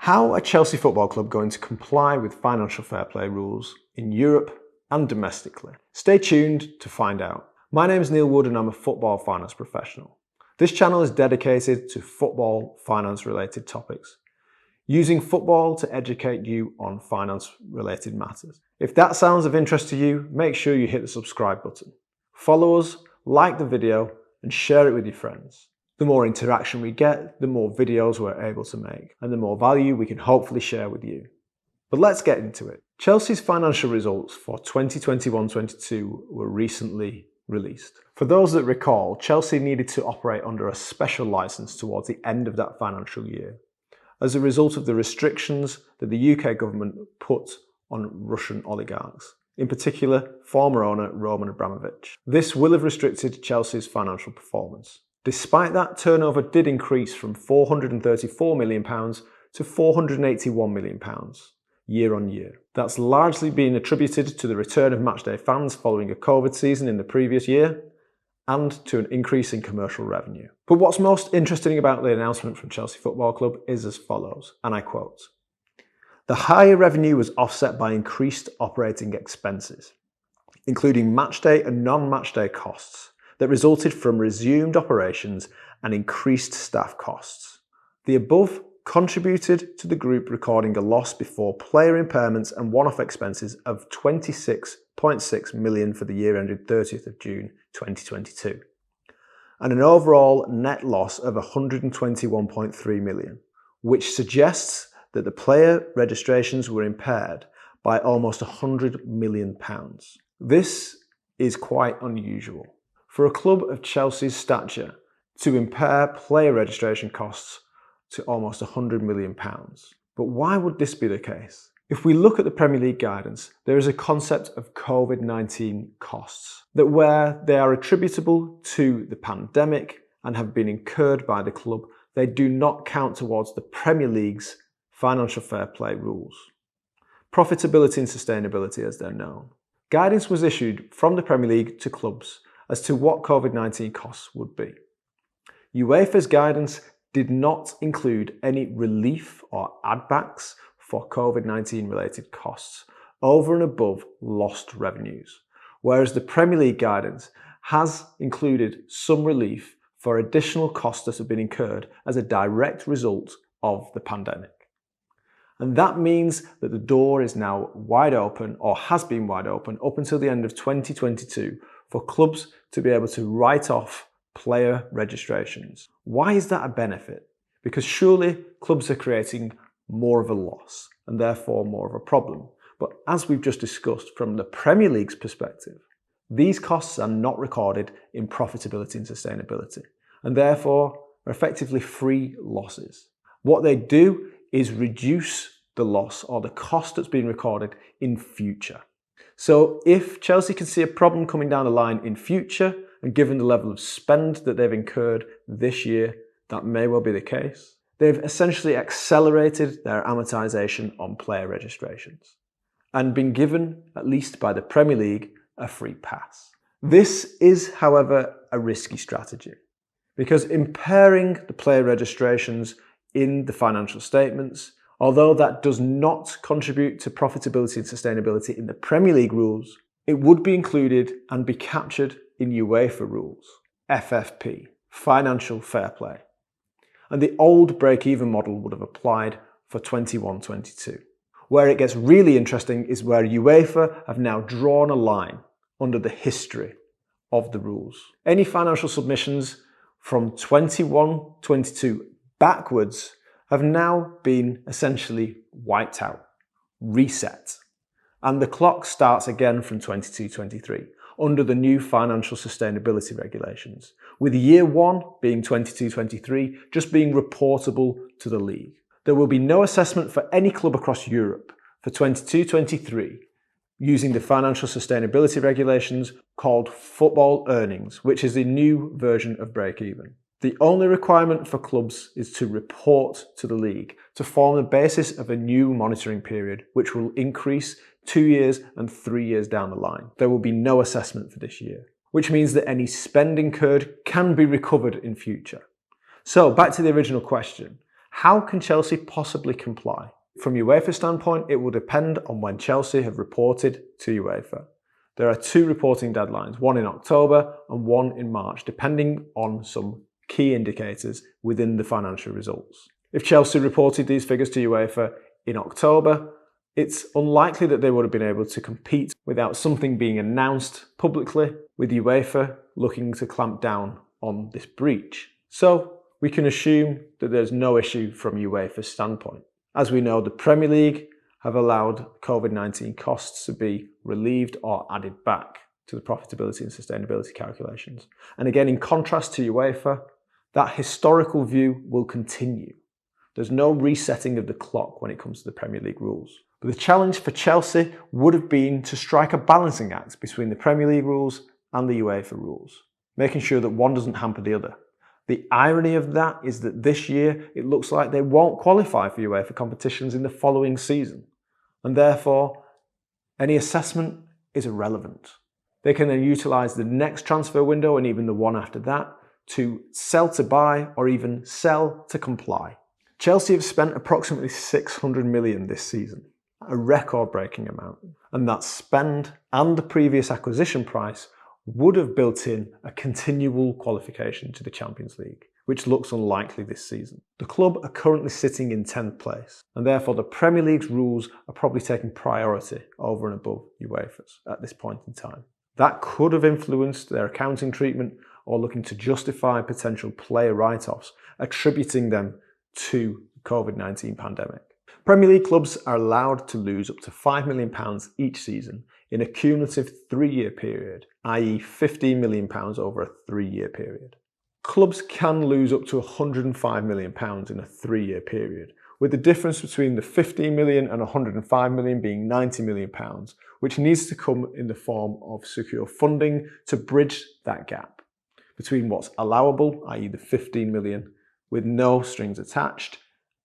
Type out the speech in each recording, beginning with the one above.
How are Chelsea Football Club going to comply with financial fair play rules in Europe and domestically? Stay tuned to find out. My name is Neil Wood and I'm a football finance professional. This channel is dedicated to football finance related topics, using football to educate you on finance related matters. If that sounds of interest to you, make sure you hit the subscribe button. Follow us, like the video and share it with your friends. The more interaction we get, the more videos we're able to make, and the more value we can hopefully share with you. But let's get into it. Chelsea's financial results for 2021-22 were recently released. For those that recall, Chelsea needed to operate under a special licence towards the end of that financial year, as a result of the restrictions that the UK government put on Russian oligarchs, in particular former owner Roman Abramovich. This will have restricted Chelsea's financial performance. Despite that, turnover did increase from £434 million to £481 million year on year. That's largely been attributed to the return of matchday fans following a COVID season in the previous year and to an increase in commercial revenue. But what's most interesting about the announcement from Chelsea Football Club is as follows, and I quote, "The higher revenue was offset by increased operating expenses, including matchday and non-matchday costs, that resulted from resumed operations and increased staff costs. The above contributed to the group recording a loss before player impairments and one-off expenses of £26.6 million for the year ended 30th of June 2022, and an overall net loss of £121.3 million, which suggests that the player registrations were impaired by almost £100 million. This is quite unusual for a club of Chelsea's stature to impair player registration costs to almost £100 million. But why would this be the case? If we look at the Premier League guidance, there is a concept of COVID-19 costs, that where they are attributable to the pandemic and have been incurred by the club, they do not count towards the Premier League's financial fair play rules. Profitability and sustainability as they're known. Guidance was issued from the Premier League to clubs as to what COVID-19 costs would be. UEFA's guidance did not include any relief or add-backs for COVID-19 related costs over and above lost revenues, whereas the Premier League guidance has included some relief for additional costs that have been incurred as a direct result of the pandemic. And that means that the door is now wide open, or has been wide open, up until the end of 2022 for clubs to be able to write off player registrations. Why is that a benefit? Because surely clubs are creating more of a loss and therefore more of a problem. But as we've just discussed from the Premier League's perspective, these costs are not recorded in profitability and sustainability and therefore are effectively free losses. What they do is reduce the loss or the cost that's been recorded in future. So if Chelsea can see a problem coming down the line in future, and given the level of spend that they've incurred this year, that may well be the case, they've essentially accelerated their amortization on player registrations and been given, at least by the Premier League, a free pass. This is, however, a risky strategy because impairing the player registrations in the financial statements, although that does not contribute to profitability and sustainability in the Premier League rules, it would be included and be captured in UEFA rules, FFP, financial fair play. And the old break-even model would have applied for 21-22. Where it gets really interesting is where UEFA have now drawn a line under the history of the rules. Any financial submissions from 21-22 backwards have now been essentially wiped out, reset. And the clock starts again from 22-23 under the new financial sustainability regulations, with year one being 22-23 just being reportable to the league. There will be no assessment for any club across Europe for 22-23 using the financial sustainability regulations called football earnings, which is a new version of break-even. The only requirement for clubs is to report to the league to form the basis of a new monitoring period, which will increase 2 years and 3 years down the line. There will be no assessment for this year, which means that any spend incurred can be recovered in future. So back to the original question. How can Chelsea possibly comply? From UEFA's standpoint, it will depend on when Chelsea have reported to UEFA. There are 2 reporting deadlines, one in October and one in March, depending on some key indicators within the financial results. If Chelsea reported these figures to UEFA in October, it's unlikely that they would have been able to compete without something being announced publicly, with UEFA looking to clamp down on this breach. So we can assume that there's no issue from UEFA's standpoint. As we know, the Premier League have allowed COVID-19 costs to be relieved or added back to the profitability and sustainability calculations. And again, in contrast to UEFA, that historical view will continue. There's no resetting of the clock when it comes to the Premier League rules. But the challenge for Chelsea would have been to strike a balancing act between the Premier League rules and the UEFA rules, making sure that one doesn't hamper the other. The irony of that is that this year it looks like they won't qualify for UEFA competitions in the following season, and therefore any assessment is irrelevant. They can then utilise the next transfer window and even the one after that to sell to buy or even sell to comply. Chelsea have spent approximately 600 million this season, a record-breaking amount, and that spend and the previous acquisition price would have built in a continual qualification to the Champions League, which looks unlikely this season. The club are currently sitting in 10th place, and therefore the Premier League's rules are probably taking priority over and above UEFA's at this point in time. That could have influenced their accounting treatment or looking to justify potential player write-offs, attributing them to the COVID-19 pandemic. Premier League clubs are allowed to lose up to £5 million each season in a cumulative 3-year period, i.e. £15 million over a 3-year period. Clubs can lose up to £105 million in a 3-year period, with the difference between the £15 million and £105 million being £90 million, which needs to come in the form of secure funding to bridge that gap between what's allowable, i.e. the £15 million, with no strings attached,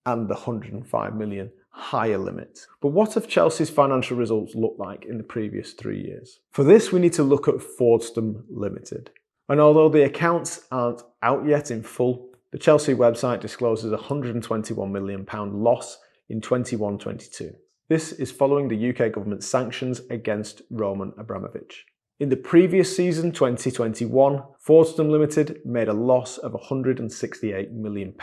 and the £105 million higher limit. But what have Chelsea's financial results looked like in the previous 3 years? For this, we need to look at Fordstam Limited. And although the accounts aren't out yet in full, the Chelsea website discloses a £121 million loss in 21-22. This is following the UK government's sanctions against Roman Abramovich. In the previous season, 2021, Fordstam Limited made a loss of £168 million.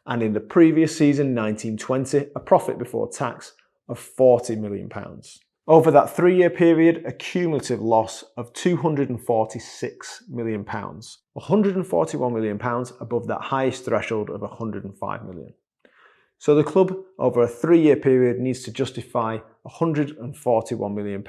And in the previous season, 1920, a profit before tax of £40 million. Over that 3-year period, a cumulative loss of £246 million. £141 million above that highest threshold of £105 million. So the club, over a 3-year period, needs to justify £141 million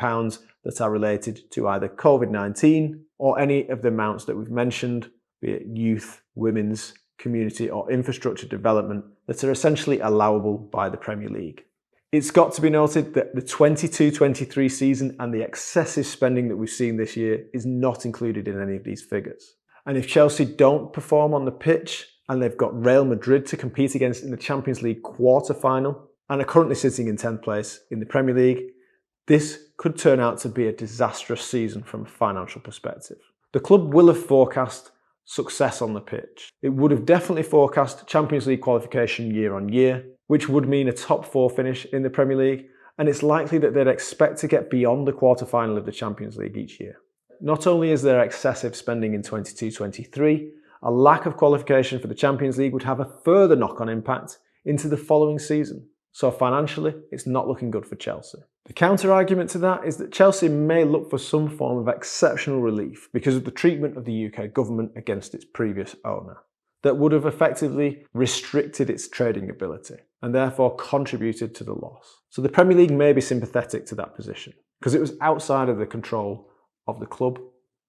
that are related to either COVID-19 or any of the amounts that we've mentioned, be it youth, women's, community or infrastructure development, that are essentially allowable by the Premier League. It's got to be noted that the 22-23 season and the excessive spending that we've seen this year is not included in any of these figures. And if Chelsea don't perform on the pitch, and they've got Real Madrid to compete against in the Champions League quarter-final, and are currently sitting in 10th place in the Premier League, this could turn out to be a disastrous season from a financial perspective. The club will have forecast success on the pitch. It would have definitely forecast Champions League qualification year on year, which would mean a top 4 finish in the Premier League, and it's likely that they'd expect to get beyond the quarter-final of the Champions League each year. Not only is there excessive spending in 22-23, a lack of qualification for the Champions League would have a further knock-on impact into the following season. So financially, it's not looking good for Chelsea. The counter-argument to that is that Chelsea may look for some form of exceptional relief because of the treatment of the UK government against its previous owner that would have effectively restricted its trading ability and therefore contributed to the loss. So the Premier League may be sympathetic to that position because it was outside of the control of the club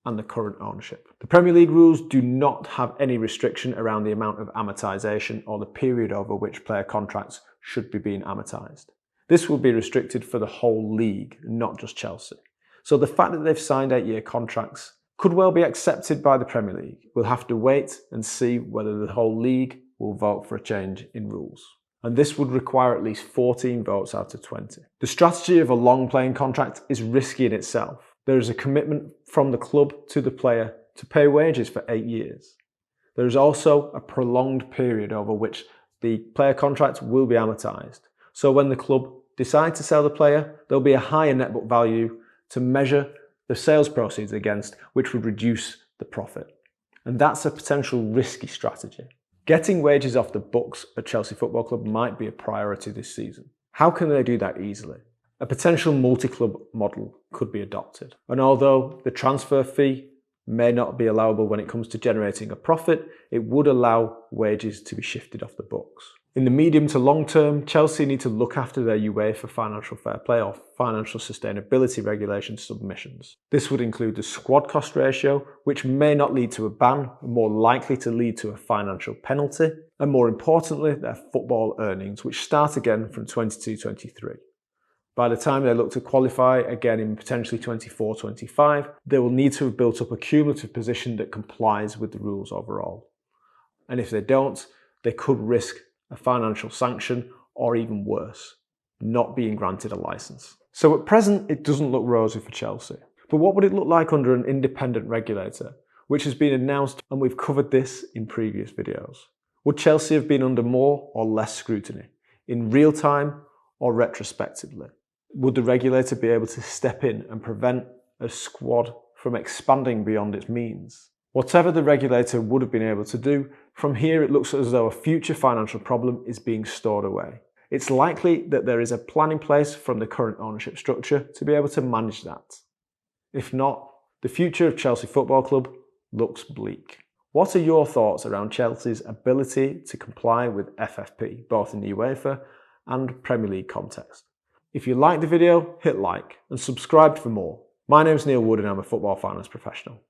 and the current ownership. The Premier League rules do not have any restriction around the amount of amortisation or the period over which player contracts should be being amortised. This will be restricted for the whole league, not just Chelsea. So the fact that they've signed 8-year contracts could well be accepted by the Premier League. We'll have to wait and see whether the whole league will vote for a change in rules. And this would require at least 14 votes out of 20. The strategy of a long playing contract is risky in itself. There is a commitment from the club to the player to pay wages for 8 years. There is also a prolonged period over which the player contract will be amortised. So when the club decide to sell the player, there'll be a higher net book value to measure the sales proceeds against, which would reduce the profit. And that's a potential risky strategy. Getting wages off the books at Chelsea Football Club might be a priority this season. How can they do that easily? A potential multi-club model could be adopted. And although the transfer fee may not be allowable when it comes to generating a profit, it would allow wages to be shifted off the books. In the medium to long term, Chelsea need to look after their UEFA financial fair play or financial sustainability regulation submissions. This would include the squad cost ratio, which may not lead to a ban, more likely to lead to a financial penalty, and more importantly, their football earnings, which start again from 22-23. By the time they look to qualify again in potentially 24-25, they will need to have built up a cumulative position that complies with the rules overall. And if they don't, they could risk a financial sanction, or even worse, not being granted a licence. So at present, it doesn't look rosy for Chelsea. But what would it look like under an independent regulator, which has been announced, and we've covered this in previous videos? Would Chelsea have been under more or less scrutiny, in real time or retrospectively? Would the regulator be able to step in and prevent a squad from expanding beyond its means? Whatever the regulator would have been able to do, from here it looks as though a future financial problem is being stored away. It's likely that there is a plan in place from the current ownership structure to be able to manage that. If not, the future of Chelsea Football Club looks bleak. What are your thoughts around Chelsea's ability to comply with FFP, both in the UEFA and Premier League context? If you liked the video, hit like and subscribe for more. My name's Neil Wood and I'm a football finance professional.